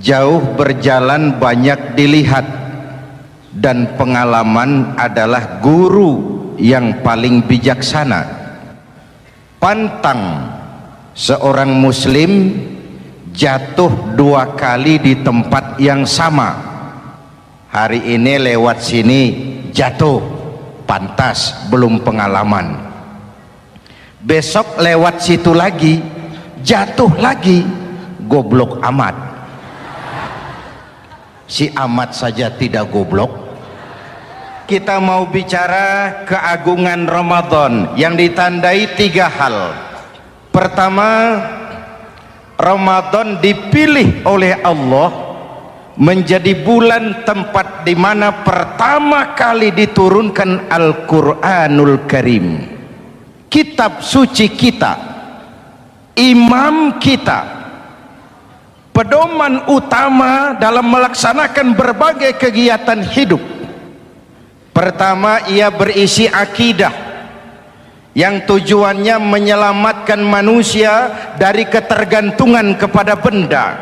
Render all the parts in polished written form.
Jauh berjalan banyak dilihat, dan pengalaman adalah guru yang paling bijaksana. Pantang seorang muslim jatuh 2 kali di tempat yang sama. Hari ini lewat sini jatuh, pantas belum pengalaman. Besok lewat situ lagi jatuh lagi, goblok amat. Si amat saja tidak goblok. Kita mau bicara keagungan Ramadan yang ditandai 3 hal. Pertama, Ramadan dipilih oleh Allah menjadi bulan tempat di mana pertama kali diturunkan Al-Quranul Karim, kitab suci kita, imam kita, pedoman utama dalam melaksanakan berbagai kegiatan hidup. Pertama, ia berisi akidah yang tujuannya menyelamatkan manusia dari ketergantungan kepada benda,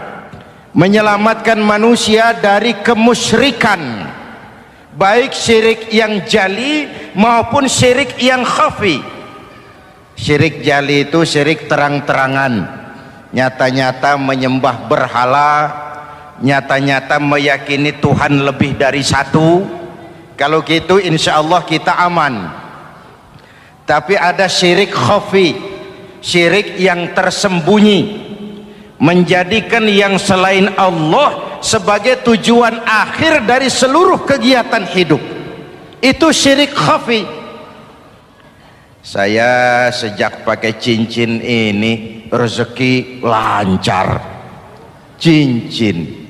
menyelamatkan manusia dari kemusyrikan, baik syirik yang jali maupun syirik yang khafi. Syirik jali itu syirik terang-terangan, nyata-nyata menyembah berhala, nyata-nyata meyakini Tuhan lebih dari satu. Kalau gitu insya Allah kita aman. Tapi ada syirik khafi, syirik yang tersembunyi, menjadikan yang selain Allah sebagai tujuan akhir dari seluruh kegiatan hidup. Itu syirik khafi. Saya sejak pakai cincin ini rezeki lancar. Cincin.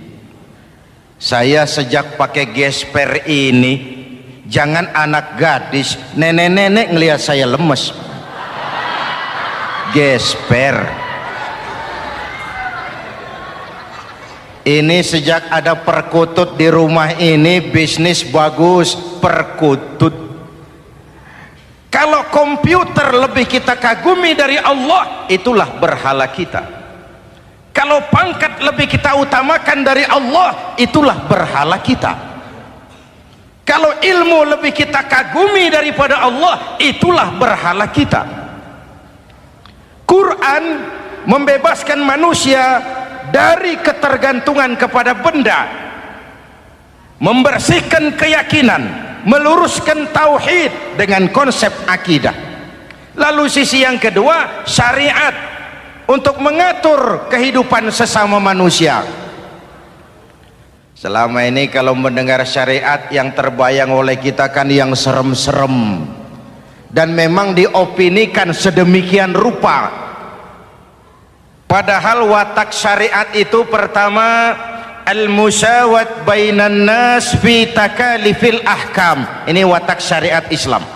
Saya sejak pakai gesper ini, jangan anak gadis, nenek-nenek ngelihat saya lemes. Gesper. Ini sejak ada perkutut di rumah ini, bisnis bagus. Perkutut. Kalau komputer lebih kita kagumi dari Allah, itulah berhala kita. Kalau pangkat lebih kita utamakan dari Allah, itulah berhala kita. Kalau ilmu lebih kita kagumi daripada Allah, itulah berhala kita. Quran membebaskan manusia dari ketergantungan kepada benda, membersihkan keyakinan, meluruskan tauhid dengan konsep akidah. Lalu sisi yang kedua, syariat untuk mengatur kehidupan sesama manusia. Selama ini kalau mendengar syariat, yang terbayang oleh kita kan yang serem-serem, dan memang diopinikan sedemikian rupa. Padahal watak syariat itu pertama, al-musawat bainan nas fi takalifil ahkam. Ini watak syariat Islam.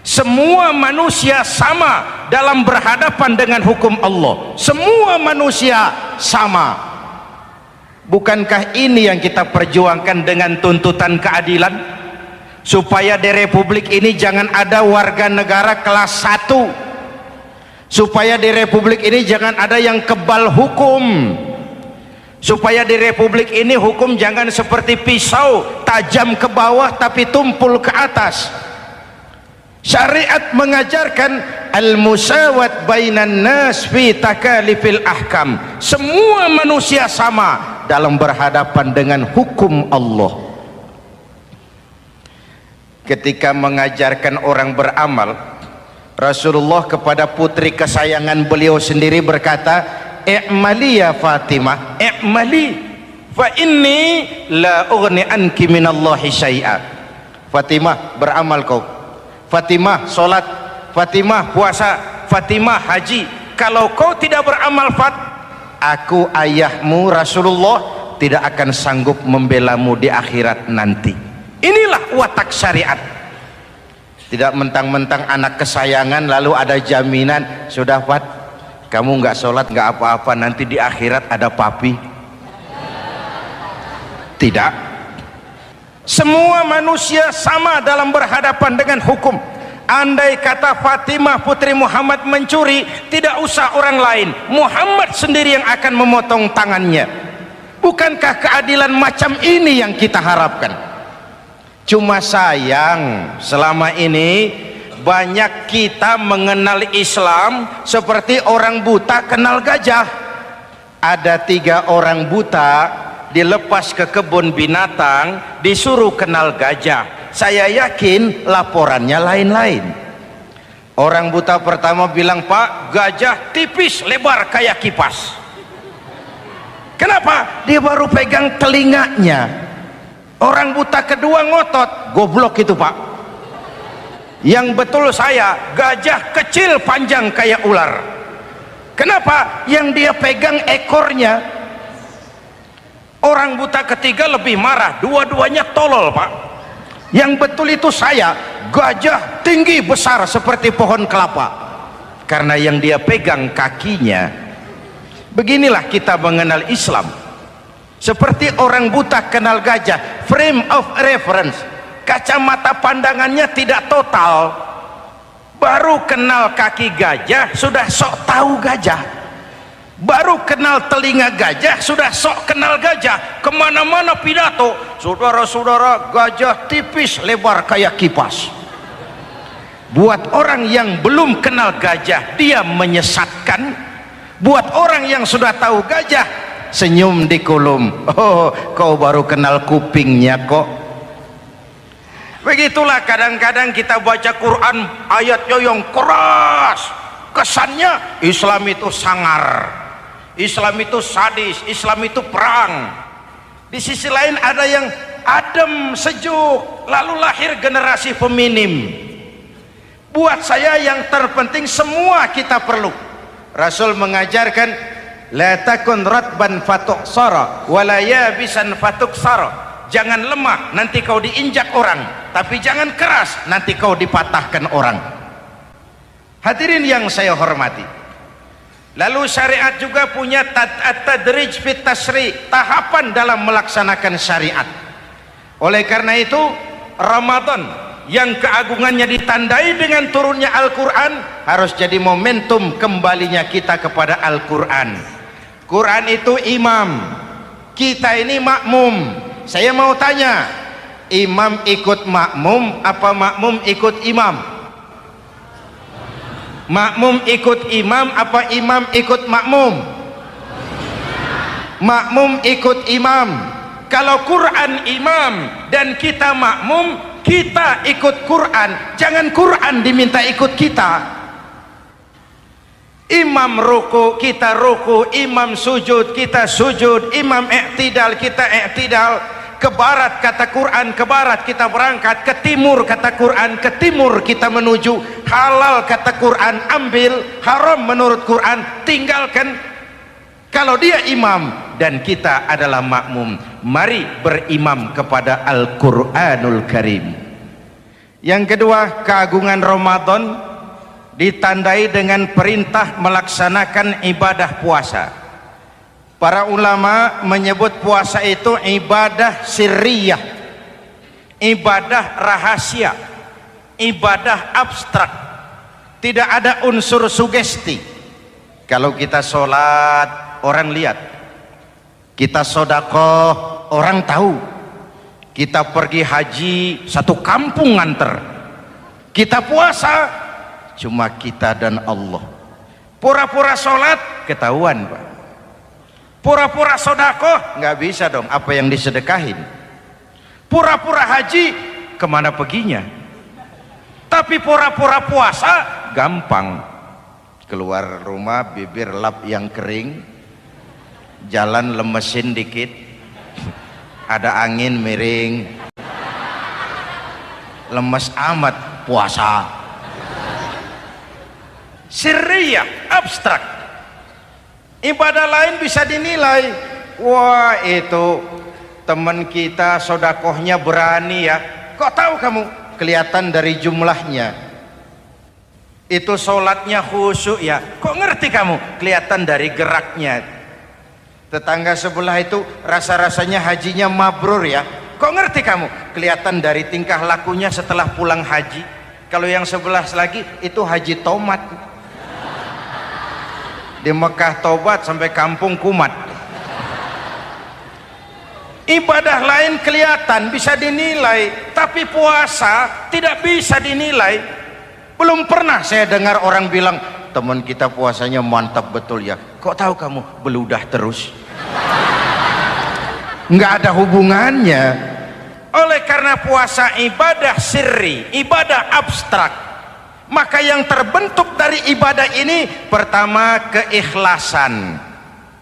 Semua manusia sama dalam berhadapan dengan hukum Allah. Semua manusia sama. Bukankah ini yang kita perjuangkan dengan tuntutan keadilan? Supaya di Republik ini jangan ada warga negara kelas 1. Supaya di Republik ini jangan ada yang kebal hukum. Supaya di Republik ini hukum jangan seperti pisau, tajam ke bawah tapi tumpul ke atas. Syariat mengajarkan al-musawat bainan nas fi takalifil ahkam. Semua manusia sama dalam berhadapan dengan hukum Allah. Ketika mengajarkan orang beramal, Rasulullah kepada putri kesayangan beliau sendiri berkata, "I'mali ya Fatimah, i'mali fa inni la ughni anki minallahi syai'a." Fatimah, beramal kau. Fatimah sholat, Fatimah puasa, Fatimah haji. Kalau kau tidak beramal, aku ayahmu Rasulullah tidak akan sanggup membelamu di akhirat nanti. Inilah watak syariat. Tidak mentang-mentang anak kesayangan lalu ada jaminan, sudah Fat, kamu nggak sholat nggak apa-apa, nanti di akhirat ada papi. Tidak. Semua manusia sama dalam berhadapan dengan hukum. Andai kata Fatimah putri Muhammad mencuri, tidak usah orang lain, Muhammad sendiri yang akan memotong tangannya. Bukankah keadilan macam ini yang kita harapkan? Cuma sayang selama ini banyak kita mengenal Islam seperti orang buta kenal gajah. Ada 3 orang buta dilepas ke kebun binatang, disuruh kenal gajah. Saya yakin laporannya lain-lain. Orang buta pertama bilang, "Pak, gajah tipis lebar kayak kipas." Kenapa? Dia baru pegang telinganya. Orang buta kedua ngotot, "Goblok itu, Pak. Yang betul saya, gajah kecil panjang kayak ular." Kenapa? Yang dia pegang ekornya. Orang buta ketiga lebih marah, "Dua-duanya tolol, Pak. Yang betul itu saya, gajah tinggi besar seperti pohon kelapa." Karena yang dia pegang kakinya. Beginilah kita mengenal Islam. Seperti orang buta kenal gajah, frame of reference, kacamata pandangannya tidak total. Baru kenal kaki gajah sudah sok tahu gajah, baru kenal telinga gajah sudah sok kenal gajah. Kemana-mana pidato, "Saudara-saudara, gajah tipis lebar kayak kipas." Buat orang yang belum kenal gajah, dia menyesatkan. Buat orang yang sudah tahu gajah, senyum di kolom. "Oh, kau baru kenal kupingnya kok." Begitulah kadang-kadang kita baca Quran, ayatnya yang keras, kesannya Islam itu sangar, Islam itu sadis, Islam itu perang. Di sisi lain ada yang adem, sejuk, lalu lahir generasi feminim. Buat saya yang terpenting semua kita perlu. Rasul mengajarkan, "La takun ratban fatuksara wala yabisan fatuksara." Jangan lemah, nanti kau diinjak orang, tapi jangan keras, nanti kau dipatahkan orang. Hadirin yang saya hormati, lalu syariat juga punya at-tadrij fit tasri, tahapan dalam melaksanakan syariat. Oleh karena itu Ramadan yang keagungannya ditandai dengan turunnya Al-Quran harus jadi momentum kembalinya kita kepada Al-Quran. Quran itu imam, kita ini makmum. Saya mau tanya, imam ikut makmum apa makmum ikut imam? Makmum ikut imam apa imam ikut makmum? Makmum ikut imam. Kalau Quran imam dan kita makmum, kita ikut Quran, jangan Quran diminta ikut kita. Imam ruku, kita ruku, imam sujud, kita sujud, imam i'tidal, kita i'tidal. Ke barat kata Quran, ke barat kita berangkat, ke timur kata Quran, ke timur kita menuju. Halal kata Quran, ambil, haram menurut Quran, tinggalkan. Kalau dia imam dan kita adalah makmum, mari berimam kepada Al-Quranul Karim. Yang kedua, keagungan Ramadan ditandai dengan perintah melaksanakan ibadah puasa. Para ulama menyebut puasa itu ibadah sirriyah, ibadah rahasia, ibadah abstrak, tidak ada unsur sugesti. Kalau kita sholat, orang lihat. Kita sodakoh, orang tahu. Kita pergi haji, satu kampung nganter. Kita puasa, cuma kita dan Allah. Pura-pura sholat, ketahuan, Pak. Pura-pura sodakoh, nggak bisa dong, apa yang disedekahin. Pura-pura haji, kemana perginya? Tapi pura-pura puasa, gampang. Keluar rumah, bibir lap yang kering, jalan lemesin dikit, ada angin miring, lemes amat puasa. Sirriyah, abstrak. Ibadah lain bisa dinilai, wah itu teman kita sodakohnya berani ya. Kok tahu kamu? Kelihatan dari jumlahnya. Itu sholatnya khusyuk ya. Kok ngerti kamu? Kelihatan dari geraknya. Tetangga sebelah itu rasa-rasanya hajinya mabrur ya. Kok ngerti kamu? Kelihatan dari tingkah lakunya setelah pulang haji. Kalau yang sebelah lagi itu haji tomat. Di Mekah tobat sampai kampung kumat. Ibadah lain kelihatan bisa dinilai, tapi puasa tidak bisa dinilai. Belum pernah saya dengar orang bilang, teman kita puasanya mantap betul ya. Kok tahu kamu? Beludah terus. Nggak ada hubungannya. Oleh karena puasa ibadah sirri, ibadah abstrak, maka yang terbentuk dari ibadah ini pertama keikhlasan.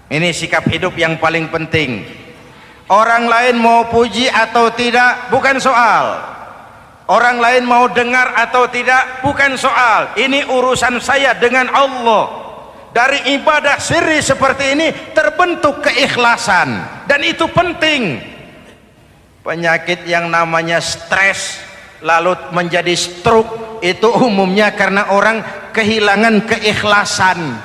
Ini sikap hidup yang paling penting. Orang lain mau puji atau tidak bukan soal, orang lain mau dengar atau tidak bukan soal. Ini urusan saya dengan Allah. Dari ibadah sirri seperti ini terbentuk keikhlasan, dan itu penting. Penyakit yang namanya stres lalu menjadi stroke itu umumnya karena orang kehilangan keikhlasan.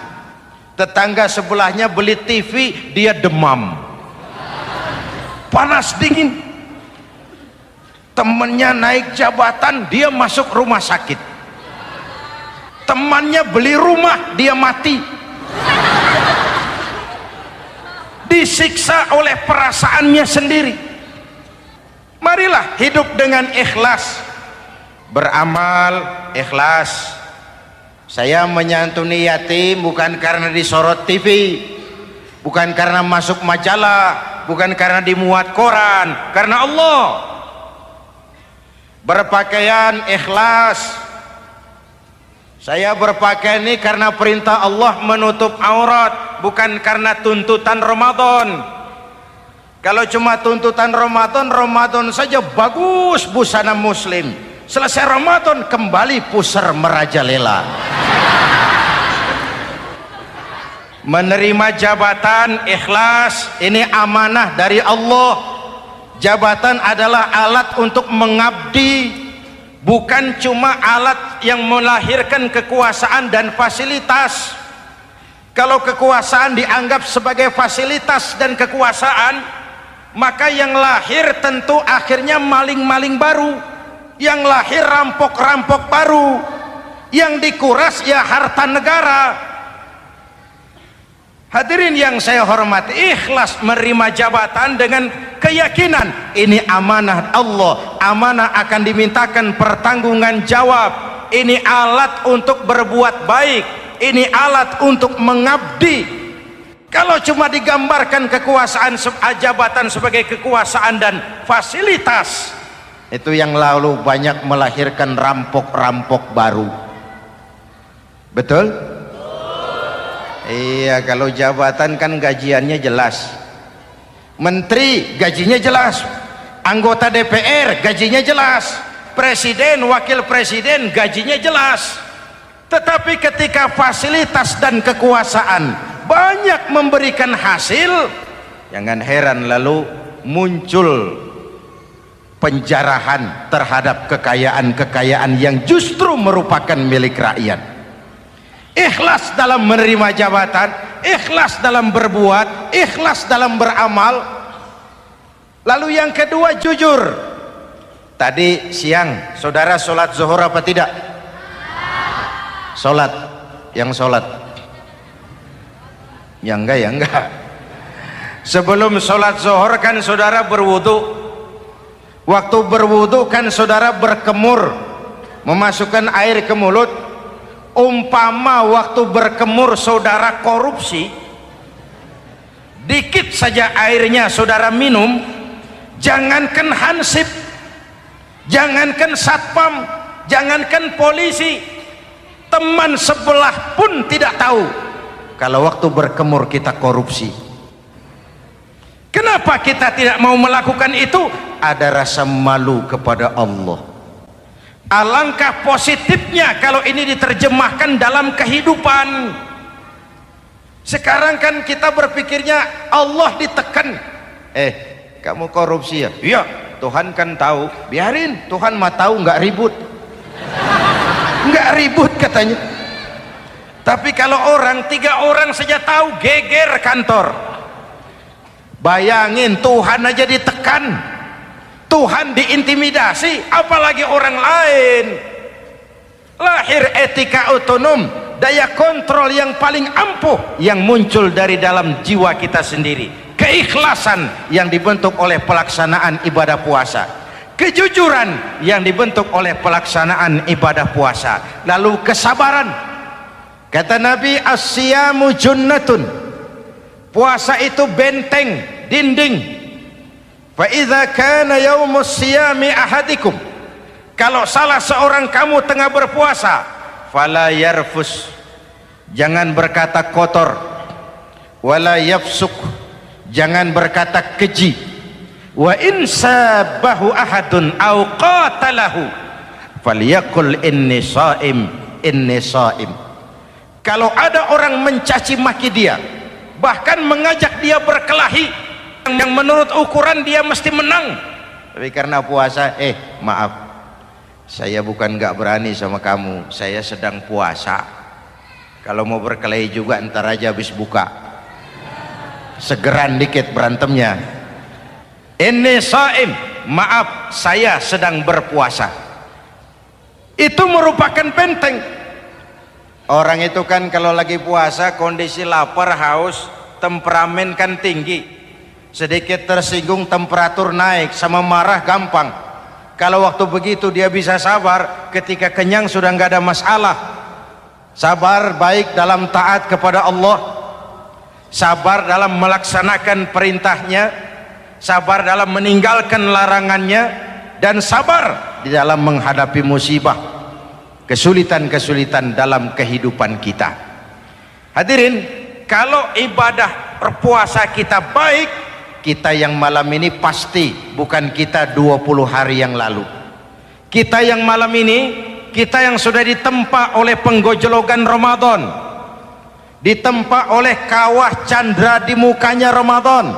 Tetangga sebelahnya beli TV, dia demam, panas dingin. Temannya naik jabatan, dia masuk rumah sakit. Temannya beli rumah, dia mati. Disiksa oleh perasaannya sendiri. Marilah hidup dengan ikhlas, beramal ikhlas. Saya menyantuni yatim bukan karena disorot TV, bukan karena masuk majalah, bukan karena dimuat koran, karena Allah. Berpakaian ikhlas. Saya berpakaian ini karena perintah Allah menutup aurat, bukan karena tuntutan Ramadan. Kalau cuma tuntutan Ramadan, Ramadan saja bagus busana muslim. Selesai Ramadan kembali pusar merajalela. Menerima jabatan ikhlas, ini amanah dari Allah. Jabatan adalah alat untuk mengabdi, bukan cuma alat yang melahirkan kekuasaan dan fasilitas. Kalau kekuasaan dianggap sebagai fasilitas dan kekuasaan, maka yang lahir tentu akhirnya maling-maling baru, yang lahir rampok-rampok baru, yang dikuras ya harta negara. Hadirin yang saya hormati, ikhlas menerima jabatan dengan keyakinan ini amanah Allah, amanah akan dimintakan pertanggungan jawab. Ini alat untuk berbuat baik, ini alat untuk mengabdi. Kalau cuma digambarkan kekuasaan jabatan sebagai kekuasaan dan fasilitas, itu yang lalu banyak melahirkan rampok-rampok baru. Betul? Iya, kalau jabatan kan gajiannya jelas. Menteri gajinya jelas, anggota DPR gajinya jelas, presiden, wakil presiden gajinya jelas. Tetapi ketika fasilitas dan kekuasaan banyak memberikan hasil, jangan heran lalu muncul penjarahan terhadap kekayaan-kekayaan yang justru merupakan milik rakyat. Ikhlas dalam menerima jabatan, ikhlas dalam berbuat, ikhlas dalam beramal. Lalu yang kedua, jujur. Tadi siang saudara sholat zuhur apa tidak? Sholat. Yang sholat? Ya enggak, ya enggak. Sebelum sholat zuhur kan saudara berwudu. Waktu berwudu kan saudara berkemur, memasukkan air ke mulut. Umpama waktu berkemur saudara korupsi, dikit saja airnya saudara minum, jangankan hansip, jangankan satpam, jangankan polisi, teman sebelah pun tidak tahu kalau waktu berkemur kita korupsi. Kenapa kita tidak mau melakukan itu? Ada rasa malu kepada Allah. Alangkah positifnya kalau ini diterjemahkan dalam kehidupan. Sekarang kan kita berpikirnya Allah ditekan. Kamu korupsi ya? Iya, Tuhan kan tahu. Biarin, Tuhan mah tahu, nggak ribut. Nggak ribut katanya. Tapi kalau orang, 3 orang saja tahu, geger kantor. Bayangin, Tuhan aja ditekan, Tuhan diintimidasi, apalagi orang lain. Lahir etika otonom, daya kontrol yang paling ampuh yang muncul dari dalam jiwa kita sendiri. keikhlasan yang dibentuk oleh pelaksanaan ibadah puasa, kejujuran yang dibentuk oleh pelaksanaan ibadah puasa, lalu kesabaran. Kata Nabi, as-siyamu junnatun, puasa itu benteng, dinding. Fa idza kana yaumus siyami ahadikum, kalau salah seorang kamu tengah berpuasa, fala yarfus, jangan berkata kotor, wala yafsuk, jangan berkata keji, wa in sabahu ahadun au qatalahu falyaqul inni shaim, inni shaim. Kalau ada orang mencaci maki dia, bahkan mengajak dia berkelahi yang menurut ukuran dia mesti menang, tapi karena puasa, maaf, saya bukan gak berani sama kamu, saya sedang puasa. Kalau mau berkelahi juga ntar aja habis buka, segeran dikit berantemnya. Inni shaim, maaf saya sedang berpuasa. Itu merupakan benteng. Orang itu kan kalau lagi puasa kondisi lapar, haus, temperamen kan tinggi, sedikit tersinggung temperatur naik, sama marah gampang. Kalau waktu begitu dia bisa sabar, ketika kenyang sudah nggak ada masalah. Sabar baik dalam taat kepada Allah, sabar dalam melaksanakan perintahnya, sabar dalam meninggalkan larangannya, dan sabar di dalam menghadapi musibah, kesulitan-kesulitan dalam kehidupan kita. Hadirin, kalau ibadah berpuasa kita baik, kita yang malam ini pasti bukan kita 20 hari yang lalu. Kita yang malam ini, kita yang sudah ditempa oleh penggojologan Ramadan, ditempa oleh kawah candra di mukanya Ramadan,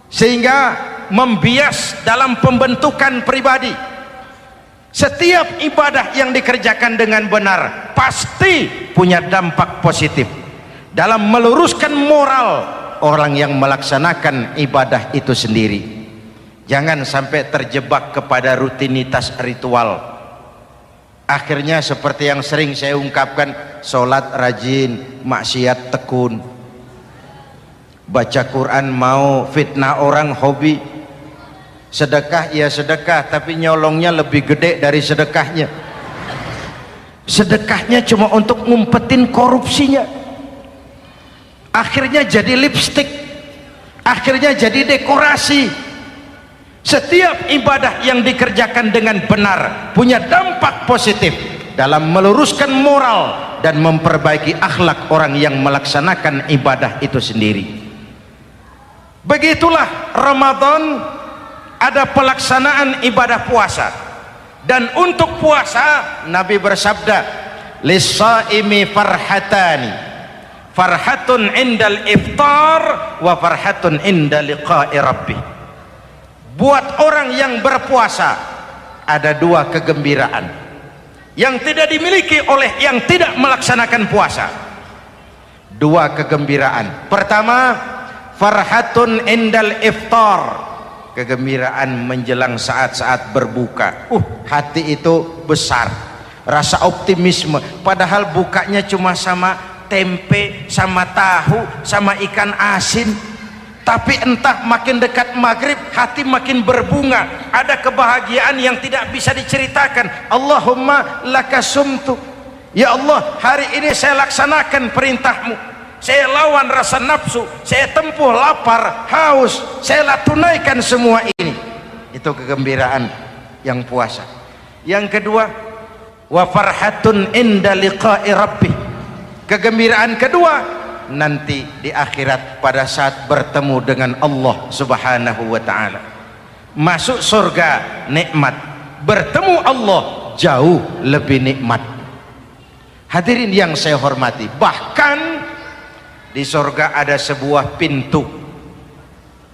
sehingga membias dalam pembentukan pribadi. Setiap ibadah yang dikerjakan dengan benar pasti punya dampak positif dalam meluruskan moral orang yang melaksanakan ibadah itu sendiri. Jangan sampai terjebak kepada rutinitas ritual. Akhirnya seperti yang sering saya ungkapkan, sholat rajin, maksiat tekun, baca Quran mau, fitnah orang hobi, sedekah ya sedekah tapi nyolongnya lebih gede dari sedekahnya. Sedekahnya cuma untuk ngumpetin korupsinya. Akhirnya jadi lipstik, akhirnya jadi dekorasi. Setiap ibadah yang dikerjakan dengan benar punya dampak positif dalam meluruskan moral dan memperbaiki akhlak orang yang melaksanakan ibadah itu sendiri. Begitulah Ramadan, ada pelaksanaan ibadah puasa. Dan untuk puasa Nabi bersabda, lis-shaimi farhatani, farhatun indal iftar wa farhatun inda liqa'i rabbih. Buat orang yang berpuasa ada dua kegembiraan yang tidak dimiliki oleh yang tidak melaksanakan puasa. Dua kegembiraan. Pertama, farhatun indal iftar, kegembiraan menjelang saat-saat berbuka. Hati itu besar, rasa optimisme, padahal bukanya cuma sama tempe, sama tahu, sama ikan asin. Tapi entah makin dekat maghrib hati makin berbunga, ada kebahagiaan yang tidak bisa diceritakan. Allahumma lakasumtu, ya Allah hari ini saya laksanakan perintahmu, saya lawan rasa nafsu, saya tempuh lapar, haus, saya tunaikan semua ini. Itu kegembiraan yang puasa. Yang kedua, wa farhatun inda liqa'i rabbih, kegembiraan kedua nanti di akhirat pada saat bertemu dengan Allah subhanahu wa ta'ala. Masuk surga nikmat, bertemu Allah jauh lebih nikmat. Hadirin yang saya hormati, bahkan di surga ada sebuah pintu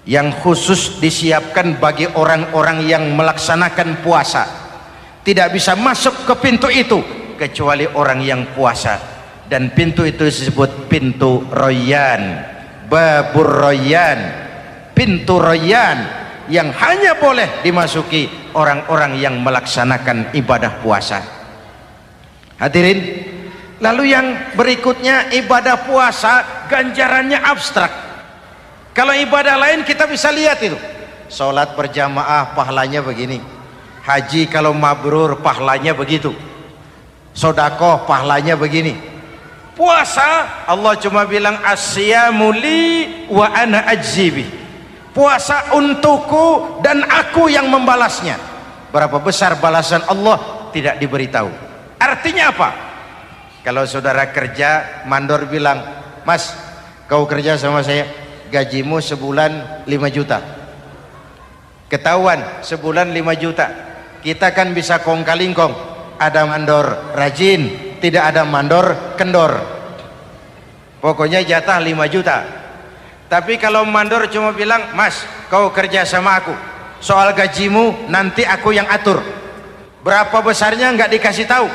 yang khusus disiapkan bagi orang-orang yang melaksanakan puasa. Tidak bisa masuk ke pintu itu kecuali orang yang puasa. Dan pintu itu disebut pintu Rayyan, Babur Rayyan, pintu Rayyan, yang hanya boleh dimasuki orang-orang yang melaksanakan ibadah puasa. Hadirin, lalu yang berikutnya, ibadah puasa ganjarannya abstrak. Kalau ibadah lain kita bisa lihat itu, sholat berjamaah pahalanya begini, haji kalau mabrur pahalanya begitu, sodakoh pahalanya begini. Puasa Allah cuma bilang asyamu li wa ana ajzibi, puasa untukku dan aku yang membalasnya. Berapa besar balasan Allah tidak diberitahu. Artinya apa? Kalau saudara kerja, mandor bilang, mas kau kerja sama saya, gajimu sebulan 5 juta, ketahuan sebulan 5 juta, kita kan bisa kong kaling kong, ada mandor rajin, tidak ada mandor kendor, pokoknya jatah 5 juta. Tapi kalau mandor cuma bilang, mas kau kerja sama aku, soal gajimu nanti aku yang atur, berapa besarnya nggak dikasih tahu.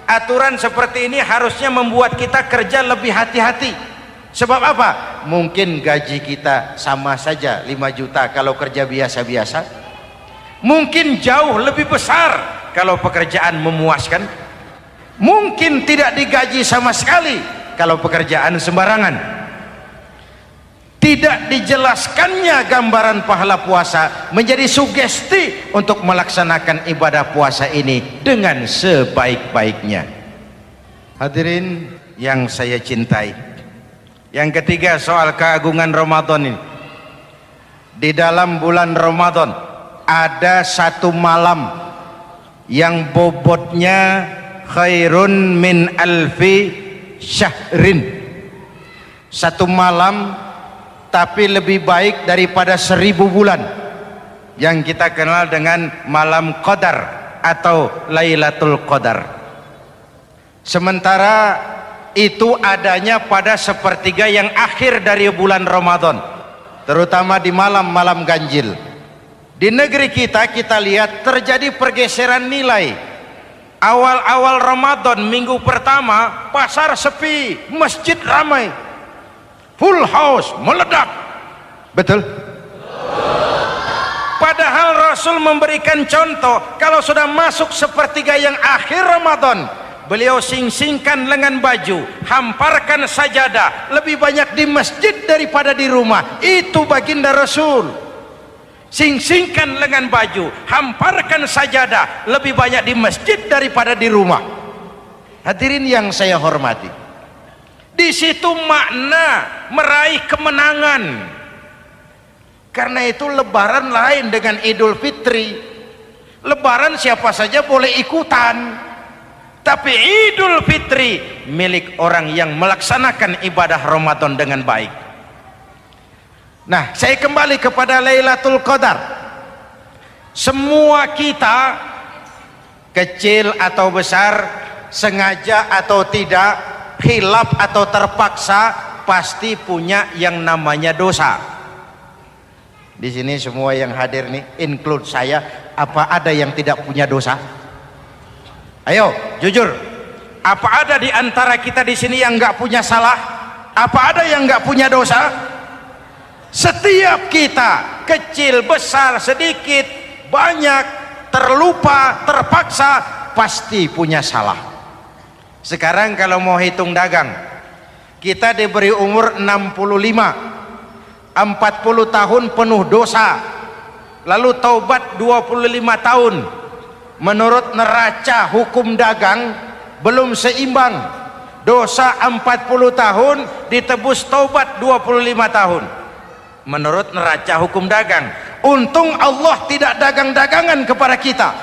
Aturan seperti ini harusnya membuat kita kerja lebih hati-hati. Sebab apa? Mungkin gaji kita sama saja 5 juta kalau kerja biasa-biasa, mungkin jauh lebih besar kalau pekerjaan memuaskan, mungkin tidak digaji sama sekali kalau pekerjaan sembarangan. Tidak dijelaskannya gambaran pahala puasa menjadi sugesti untuk melaksanakan ibadah puasa ini dengan sebaik-baiknya. Hadirin yang saya cintai, yang ketiga soal keagungan Ramadan ini. Di dalam bulan Ramadan ada satu malam yang bobotnya khairun min alfi syahrin, satu malam tapi lebih baik daripada 1000 bulan, yang kita kenal dengan malam Qadar atau Lailatul Qadar. Sementara itu adanya pada sepertiga yang akhir dari bulan Ramadan, terutama di malam-malam ganjil. Di negeri kita lihat terjadi pergeseran nilai. Awal-awal Ramadan minggu pertama pasar sepi, masjid ramai, full house, meledak. Betul? Padahal Rasul memberikan contoh, kalau sudah masuk sepertiga yang akhir Ramadan, beliau sing-singkan lengan baju, hamparkan sajadah, lebih banyak di masjid daripada di rumah. Itu baginda Rasul. Sing-singkan lengan baju, hamparkan sajadah, lebih banyak di masjid daripada di rumah. Hadirin yang saya hormati, di situ makna meraih kemenangan. Karena itu lebaran lain dengan Idul Fitri. Lebaran siapa saja boleh ikutan, tapi Idul Fitri milik orang yang melaksanakan ibadah Ramadan dengan baik. Nah, saya kembali kepada Lailatul Qadar. Semua kita, kecil atau besar, sengaja atau tidak, khilaf atau terpaksa, pasti punya yang namanya dosa. Di sini semua yang hadir nih, include saya, apa ada yang tidak punya dosa? Ayo, jujur. Apa ada di antara kita di sini yang nggak punya salah? Apa ada yang nggak punya dosa? Setiap kita, kecil, besar, sedikit, banyak, terlupa, terpaksa, pasti punya salah. Sekarang kalau mau hitung dagang, kita diberi umur 65, 40 tahun penuh dosa, lalu taubat 25 tahun. Menurut neraca hukum dagang belum seimbang. Dosa 40 tahun ditebus taubat 25 tahun. Menurut neraca hukum dagang. Untung Allah tidak dagang-dagangan kepada kita.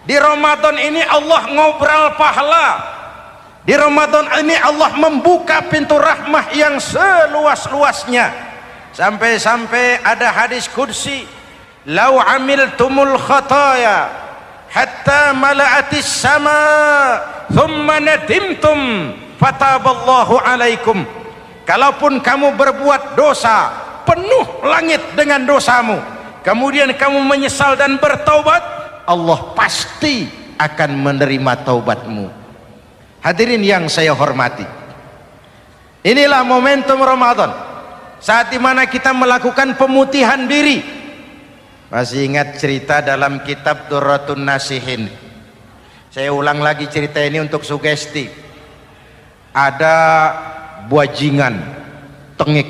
Di Ramadan ini Allah ngobrol pahala. Di Ramadan ini Allah membuka pintu rahmah yang seluas-luasnya. Sampai-sampai ada hadis qudsi, "Lau amiltumul khataya hatta mala'atis sama, thumma nadimtum, fataballahu alaikum." Kalaupun kamu berbuat dosa, penuh langit dengan dosamu, kemudian kamu menyesal dan bertaubat, Allah pasti akan menerima taubatmu. Hadirin yang saya hormati, inilah momentum Ramadan, saat dimana kita melakukan pemutihan diri. Masih ingat cerita dalam kitab Durratun Nasihin? Saya ulang lagi cerita ini untuk sugesti. Ada buajingan tengik,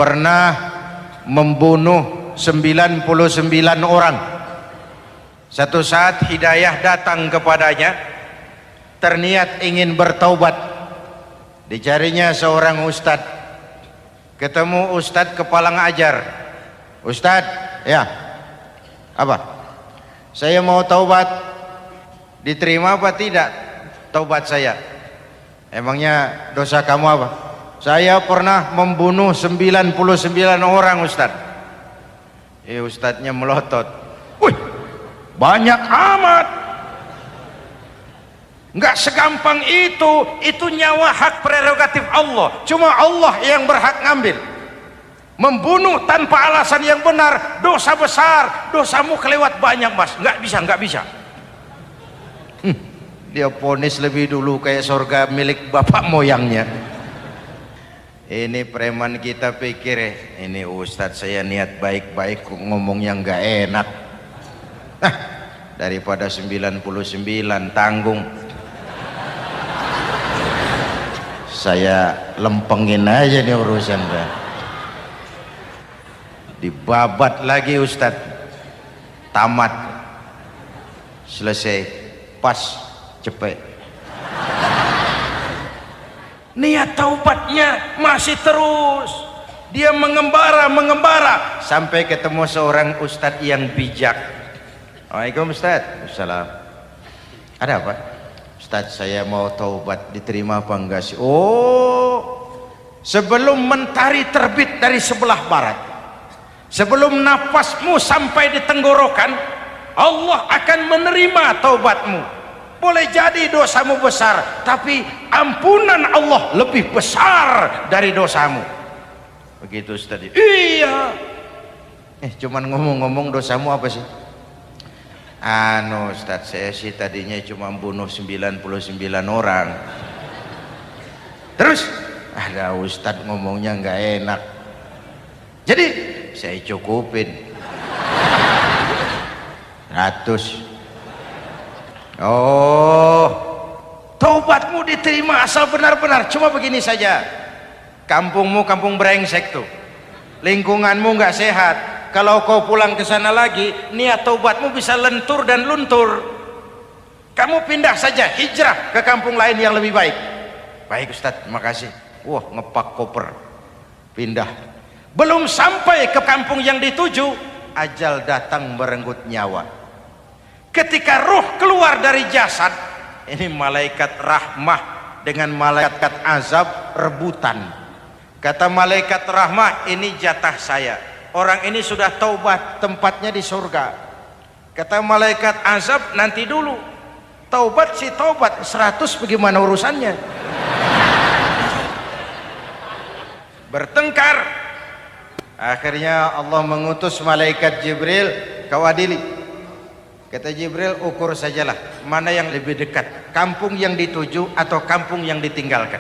pernah membunuh 99 orang. Satu saat hidayah datang kepadanya, terniat ingin bertaubat. Dicarinya seorang ustadz, ketemu ustadz kepala ngajar. Ustadz, ya, apa? Saya mau taubat, diterima apa tidak taubat saya? Emangnya dosa kamu apa? Saya pernah membunuh 99 orang, Ustadz. Ustadznya melotot. Wih, banyak amat. Enggak segampang itu nyawa hak prerogatif Allah. Cuma Allah yang berhak ngambil. Membunuh tanpa alasan yang benar, dosa besar. Dosamu kelewat banyak, Mas. Enggak bisa. Dia ponis lebih dulu kayak surga milik bapak moyangnya. Ini preman kita pikir ini ustadz saya niat baik-baik ngomongnya nggak enak. Nah, daripada 99 tanggung, saya lempengin aja nih urusan. Dibabat lagi ustadz, tamat, selesai, pas, cepet. Niat taubatnya masih terus, dia mengembara sampai ketemu seorang ustadz yang bijak. Waalaikumsalam Ustadz. Assalam. Ada apa? Ustadz, saya mau taubat, diterima apa enggak sih? Oh, sebelum mentari terbit dari sebelah barat, sebelum nafasmu sampai di tenggorokan, Allah akan menerima taubatmu. Boleh jadi dosamu besar, tapi ampunan Allah lebih besar dari dosamu. Begitu Ustaz. Iya. Cuman ngomong-ngomong dosamu apa sih? Ustaz, saya sih tadinya cuma bunuh 99 orang. Terus ada Ustaz ngomongnya nggak enak. Jadi saya cukupin 100. Oh, taubatmu diterima asal benar-benar. Cuma begini saja, kampungmu kampung brengsek tuh, lingkunganmu nggak sehat. Kalau kau pulang ke sana lagi, niat taubatmu bisa lentur dan luntur. Kamu pindah saja, hijrah ke kampung lain yang lebih baik. Baik Ustadz, makasih. Wah, ngepak koper, pindah. Belum sampai ke kampung yang dituju, ajal datang merenggut nyawa. Ketika ruh keluar dari jasad, ini malaikat rahmah dengan malaikat azab rebutan. Kata malaikat rahmah, ini jatah saya, orang ini sudah taubat, tempatnya di surga. Kata malaikat azab, nanti dulu, taubat sih taubat, 100 bagaimana urusannya? Bertengkar. Akhirnya Allah mengutus malaikat Jibril, kau adili. Kata Jibril, ukur sajalah mana yang lebih dekat, kampung yang dituju atau kampung yang ditinggalkan.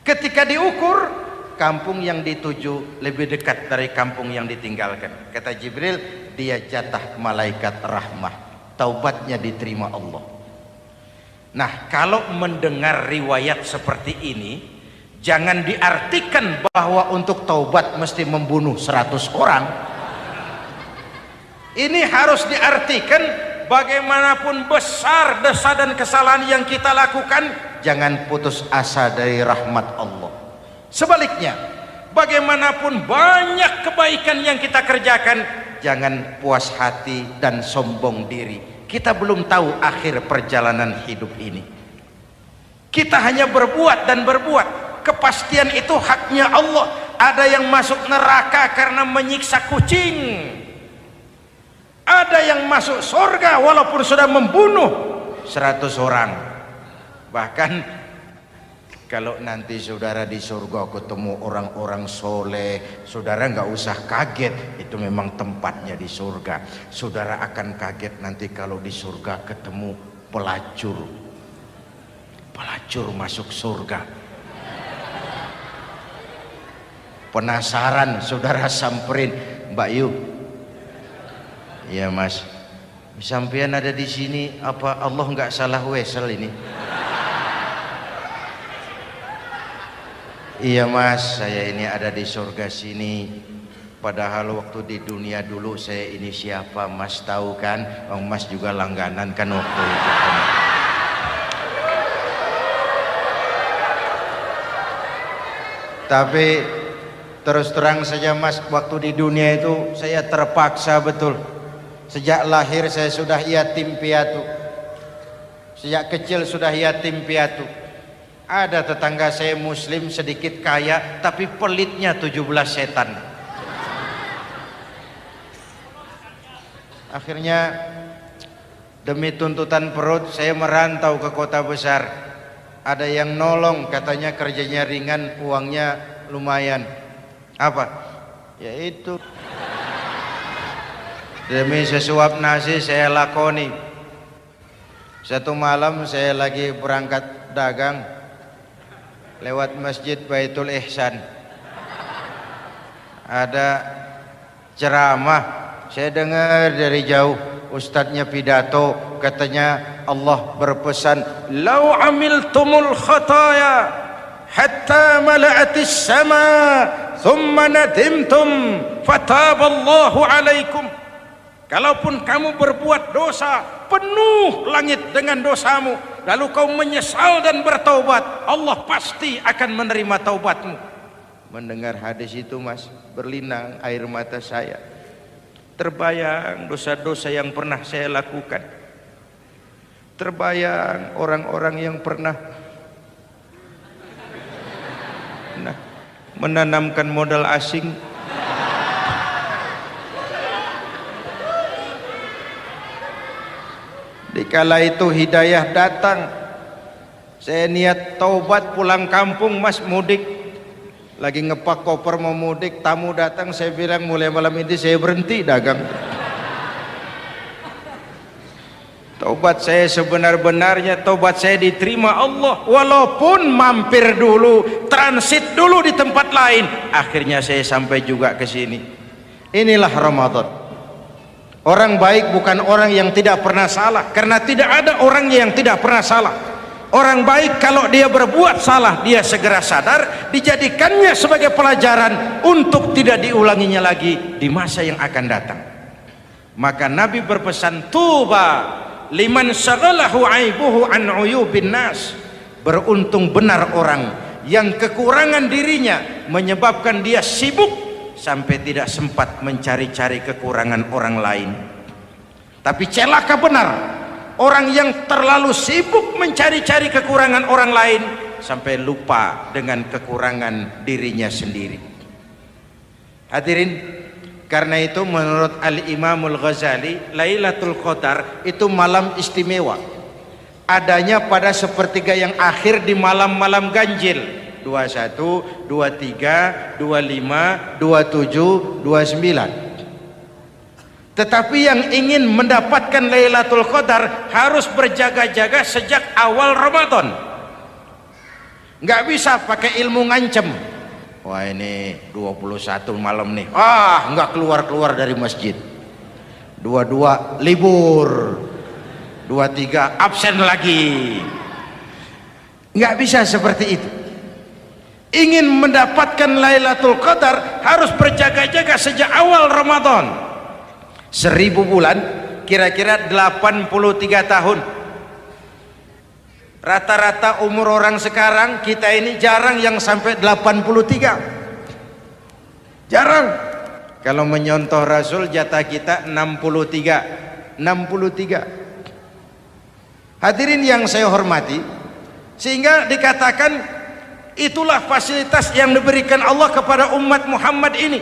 Ketika diukur, kampung yang dituju lebih dekat dari kampung yang ditinggalkan. Kata Jibril, dia jatah malaikat rahmah, taubatnya diterima Allah. Nah, kalau mendengar riwayat seperti ini, jangan diartikan bahwa untuk taubat mesti membunuh 100 orang. Ini harus diartikan bagaimanapun besar dosa dan kesalahan yang kita lakukan, jangan putus asa dari rahmat Allah. Sebaliknya, bagaimanapun banyak kebaikan yang kita kerjakan, jangan puas hati dan sombong diri. Kita belum tahu akhir perjalanan hidup ini. Kita hanya berbuat dan berbuat. Kepastian itu haknya Allah. Ada yang masuk neraka karena menyiksa kucing, ada yang masuk surga walaupun sudah membunuh 100 orang. Bahkan kalau nanti saudara di surga ketemu orang-orang soleh, saudara nggak usah kaget, itu memang tempatnya di surga. Saudara akan kaget nanti kalau di surga ketemu pelacur masuk surga. Penasaran, saudara samperin, Mbak Yu, ya Mas, sampean ada di sini, apa Allah nggak salah wesel ini? Iya mas, saya ini ada di surga sini. Padahal waktu di dunia dulu saya ini siapa mas tahu kan? Oh, mas juga langganan kan waktu itu kan. Tapi terus terang saja mas, waktu di dunia itu saya terpaksa betul. Sejak lahir saya sudah yatim piatu. Sejak kecil sudah yatim piatu. Ada tetangga saya muslim sedikit kaya, tapi pelitnya 17 setan. Akhirnya demi tuntutan perut saya merantau ke kota besar. Ada yang nolong, katanya kerjanya ringan, uangnya lumayan. Apa? Yaitu demi sesuap nasi saya lakoni. Satu malam saya lagi berangkat dagang, lewat masjid Baitul Ihsan, ada ceramah. Saya dengar dari jauh ustadznya pidato, katanya Allah berpesan, "Lau amiltumul khataya hatta mala'atis sama thumma nadimtum fataballahu alaikum." Kalaupun kamu berbuat dosa penuh langit dengan dosamu, lalu kau menyesal dan bertaubat, Allah pasti akan menerima taubatmu. Mendengar hadis itu mas, berlinang air mata saya. Terbayang dosa-dosa yang pernah saya lakukan. Terbayang orang-orang yang pernah menanamkan modal asing. Dikala itu hidayah datang, saya niat taubat pulang kampung mas, mudik. Lagi ngepak koper mau mudik, tamu datang, saya bilang mulai malam ini saya berhenti dagang. Taubat saya sebenar-benarnya, taubat saya diterima Allah, walaupun mampir dulu, transit dulu di tempat lain. Akhirnya saya sampai juga ke sini. Inilah Ramadan. Orang baik bukan orang yang tidak pernah salah, karena tidak ada orang yang tidak pernah salah. Orang baik kalau dia berbuat salah, dia segera sadar, dijadikannya sebagai pelajaran untuk tidak diulanginya lagi di masa yang akan datang. Maka Nabi berpesan, tuba liman syaghalahu aibuhu an uyubin nas. Beruntung benar orang yang kekurangan dirinya menyebabkan dia sibuk sampai tidak sempat mencari-cari kekurangan orang lain. Tapi celaka benar orang yang terlalu sibuk mencari-cari kekurangan orang lain sampai lupa dengan kekurangan dirinya sendiri. Hadirin, karena itu menurut Al-Imamul Ghazali, Lailatul Qadar itu malam istimewa. Adanya pada sepertiga yang akhir di malam-malam ganjil. 21, 23, 25, 27, 29. Tetapi yang ingin mendapatkan Lailatul Qadar harus berjaga-jaga sejak awal Ramadan. Nggak bisa pakai ilmu ngancem. Wah ini 21 malam nih, nggak keluar-keluar dari masjid. 22 libur, 23 absen lagi. Nggak bisa seperti itu. Ingin mendapatkan Lailatul Qadar harus berjaga-jaga sejak awal Ramadan. 1000 bulan kira-kira 83 tahun. Rata-rata umur orang sekarang kita ini jarang yang sampai 83. Jarang. Kalau menyontoh Rasul jatah kita 63. Hadirin yang saya hormati, sehingga dikatakan itulah fasilitas yang diberikan Allah kepada umat Muhammad ini.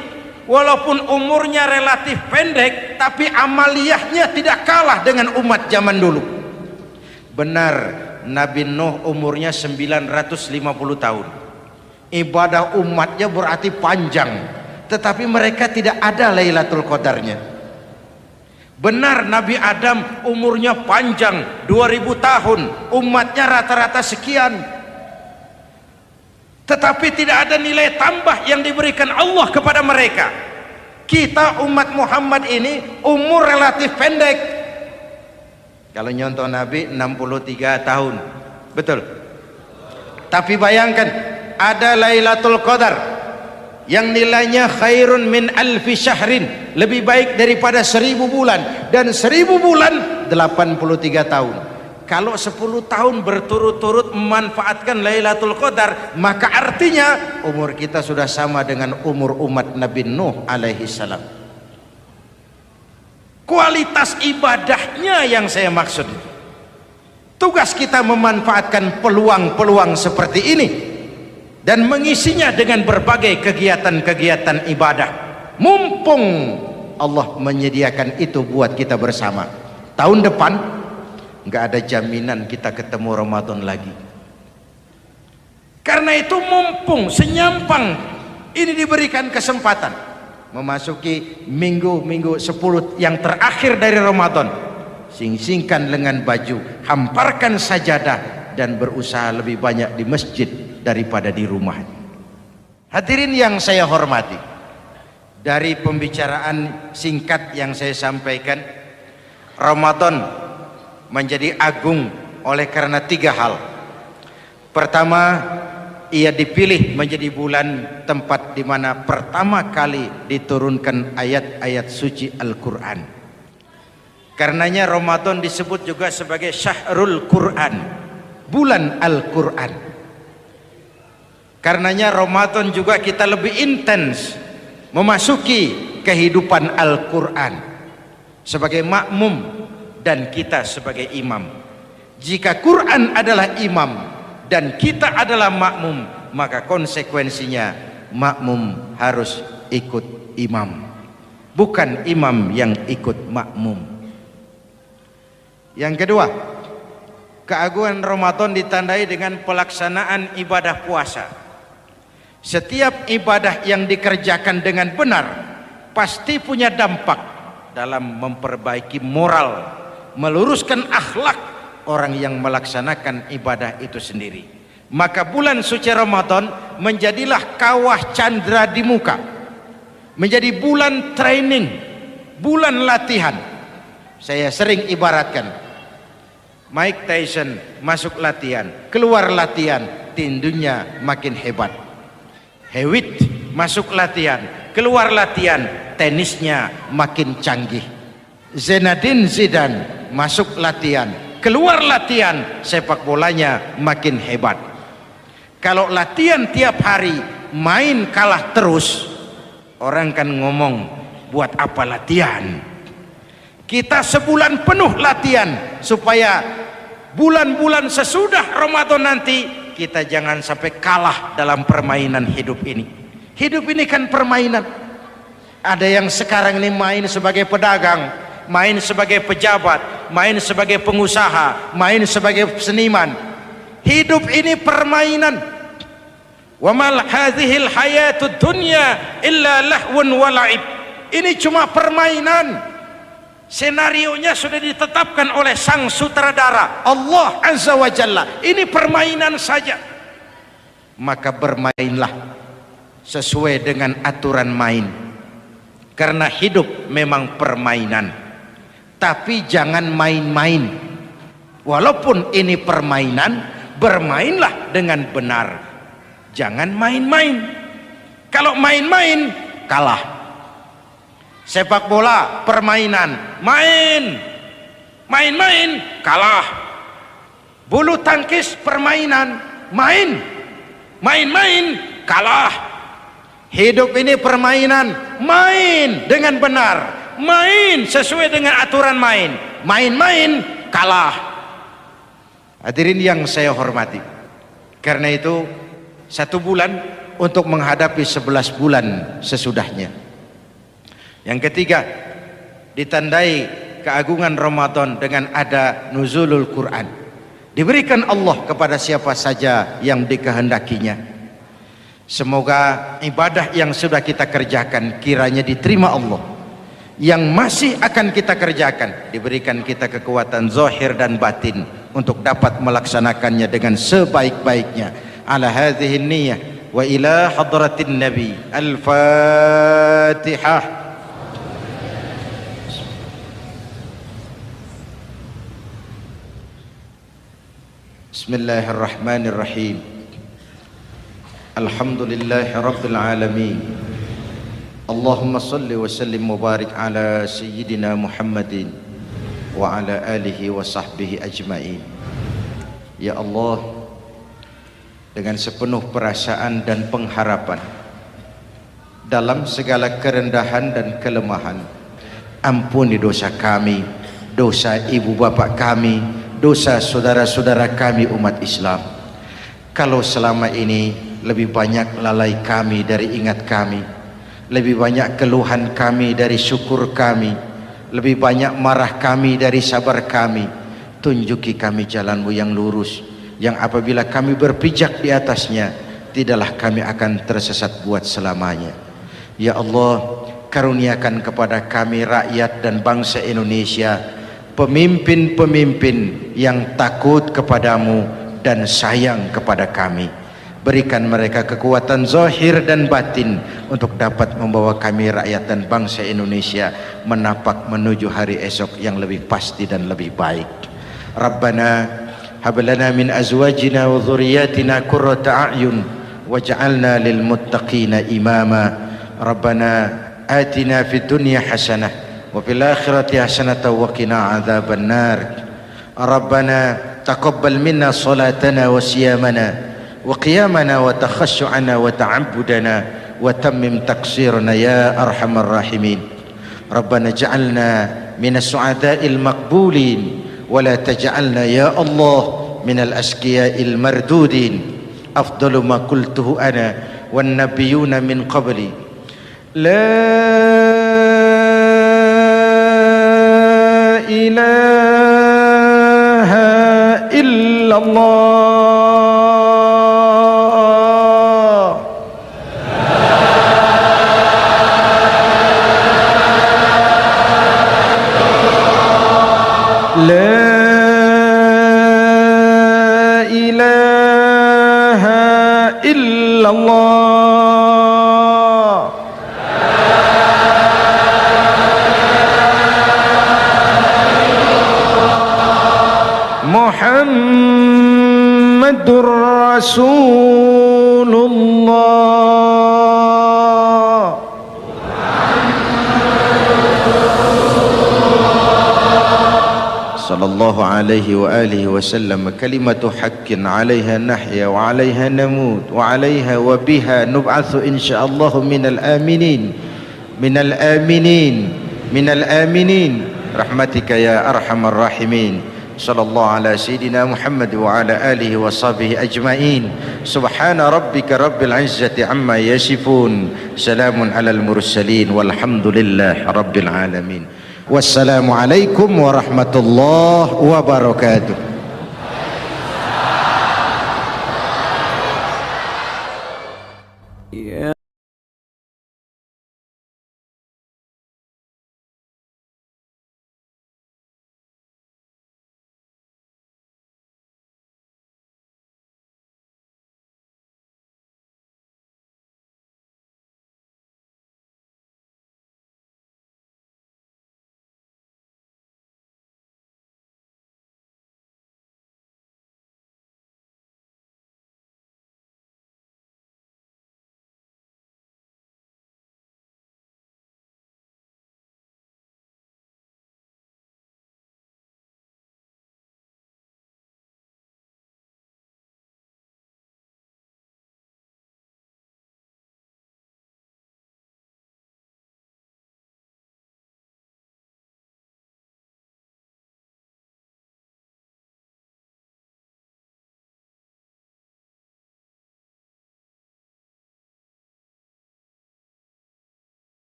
Walaupun umurnya relatif pendek, tapi amaliyahnya tidak kalah dengan umat zaman dulu. Benar, Nabi Nuh umurnya 950 tahun. Ibadah umatnya berarti panjang, tetapi mereka tidak ada Lailatul Qadarnya. Benar, Nabi Adam umurnya panjang 2000 tahun, umatnya rata-rata sekian. Tetapi tidak ada nilai tambah yang diberikan Allah kepada mereka. Kita umat Muhammad ini umur relatif pendek. Kalau nyontoh Nabi 63 tahun, betul. Tapi bayangkan ada Lailatul Qadar yang nilainya khairun min alfi syahrin, lebih baik daripada 1000 bulan, dan 1000 bulan 83 tahun. Kalau 10 tahun berturut-turut memanfaatkan Lailatul Qadar, maka artinya umur kita sudah sama dengan umur umat Nabi Nuh alaihi salam. Kualitas ibadahnya yang saya maksud. Tugas kita memanfaatkan peluang-peluang seperti ini dan mengisinya dengan berbagai kegiatan-kegiatan ibadah. Mumpung Allah menyediakan itu buat kita bersama. Tahun depan nggak ada jaminan kita ketemu Ramadan lagi. Karena itu mumpung senyampang ini diberikan kesempatan memasuki minggu-minggu 10 yang terakhir dari Ramadan, sing-singkan lengan baju, hamparkan sajadah, dan berusaha lebih banyak di masjid daripada di rumah. Hadirin yang saya hormati, dari pembicaraan singkat yang saya sampaikan, Ramadan menjadi agung oleh karena 3 hal. Pertama, ia dipilih menjadi bulan tempat di mana pertama kali diturunkan ayat-ayat suci Al-Quran. Karenanya Ramadan disebut juga sebagai Syahrul Quran, bulan Al-Quran. Karenanya Ramadan juga kita lebih intens memasuki kehidupan Al-Quran sebagai makmum dan kita sebagai imam. Jika Quran adalah imam dan kita adalah makmum, maka konsekuensinya makmum harus ikut imam, bukan imam yang ikut makmum. Yang kedua, keagungan Ramadan ditandai dengan pelaksanaan ibadah puasa. Setiap ibadah yang dikerjakan dengan benar pasti punya dampak dalam memperbaiki moral, meluruskan akhlak orang yang melaksanakan ibadah itu sendiri. Maka bulan suci Ramadan menjadilah kawah candra di muka, menjadi bulan training, bulan latihan. Saya sering ibaratkan, Mike Tyson masuk latihan, keluar latihan, tinjunya makin hebat. Hewitt masuk latihan, keluar latihan, tenisnya makin canggih. Zinedine Zidane masuk latihan, keluar latihan, sepak bolanya makin hebat. Kalau latihan tiap hari, main kalah terus, orang kan ngomong, buat apa latihan? Kita sebulan penuh latihan supaya bulan-bulan sesudah Ramadan nanti kita jangan sampai kalah dalam permainan hidup ini. Hidup ini kan permainan. Ada yang sekarang ini main sebagai pedagang, main sebagai pejabat, main sebagai pengusaha, main sebagai seniman. Hidup ini permainan. Wa mal hadhil hayatud dunya illa lahwun wa la'ib. Ini cuma permainan. Senarionya sudah ditetapkan oleh sang sutradara Allah Azza wa Jalla. Ini permainan saja. Maka bermainlah sesuai dengan aturan main. Karena hidup memang permainan. Tapi jangan main-main. Walaupun ini permainan, bermainlah dengan benar. Jangan main-main. Kalau main-main, kalah. Sepak bola permainan, main-main kalah. Bulu tangkis permainan, main-main kalah. Hidup ini permainan, main dengan benar, main sesuai dengan aturan main, main-main kalah. Hadirin yang saya hormati, karena itu 1 bulan untuk menghadapi 11 bulan sesudahnya. Yang ketiga, ditandai keagungan Ramadan dengan ada nuzulul Quran. Diberikan Allah kepada siapa saja yang dikehendakinya. Semoga ibadah yang sudah kita kerjakan kiranya diterima Allah. Yang masih akan kita kerjakan, diberikan kita kekuatan zahir dan batin untuk dapat melaksanakannya dengan sebaik-baiknya. Ala hadhihi niyyah wa ila hadratin nabi. Al-Fatihah. Bismillahirrahmanirrahim. Alhamdulillahi Rabbil Alamin. Allahumma salli wa sallim mubarak ala Sayyidina Muhammadin wa ala alihi wa sahbihi ajma'in. Ya Allah, dengan sepenuh perasaan dan pengharapan, dalam segala kerendahan dan kelemahan, ampuni dosa kami, dosa ibu bapa kami, dosa saudara-saudara kami umat Islam. Kalau selama ini lebih banyak lalai kami dari ingat kami, lebih banyak keluhan kami dari syukur kami, lebih banyak marah kami dari sabar kami, tunjuki kami jalan-Mu yang lurus, yang apabila kami berpijak di atasnya, tidaklah kami akan tersesat buat selamanya. Ya Allah, karuniakan kepada kami rakyat dan bangsa Indonesia pemimpin-pemimpin yang takut kepadamu dan sayang kepada kami. Berikan mereka kekuatan zahir dan batin untuk dapat membawa kami rakyat dan bangsa Indonesia menapak menuju hari esok yang lebih pasti dan lebih baik. Rabbana hab lana min azwajina wa dhurriyyatina qurrata a'yun waj'alna lil muttaqina imama. Rabbana atina fid dunya hasanah wa fil akhirati hasanah wa qina adzaban nar. Rabbana taqabbal minna salatana wa siyamana wa qiyamana wa takhashu'ana wa ta'abbudana wa tammim taqsirana ya arhamar rahimin. Rabbana ja'alna minas su'ada'il maqbulin wa la taj'alna ya Allah minal asqiya'il mardudin. Afdalu ma qultuhu ana wan nabiyyuna min qabli la ilaha illallah. La ilaha illallah. Muhammadur Rasulullah. Sallallahu alaihi wa alihi wasallam. Kalimatu haqqin 'alaiha nahya wa 'alaiha namut wa 'alaiha wa biha nub'atsu insyaallah minal aminin minal aminin minal aminin rahmatika ya arhamar rahimin. Sallallahu ala sayyidina Muhammad wa ala alihi wa sahbihi ajma'in. Subhana rabbika rabbil izzati amma yasifun, salamun alal mursalin walhamdulillahi rabbil alamin. Wassalamualaikum warahmatullahi wabarakatuh.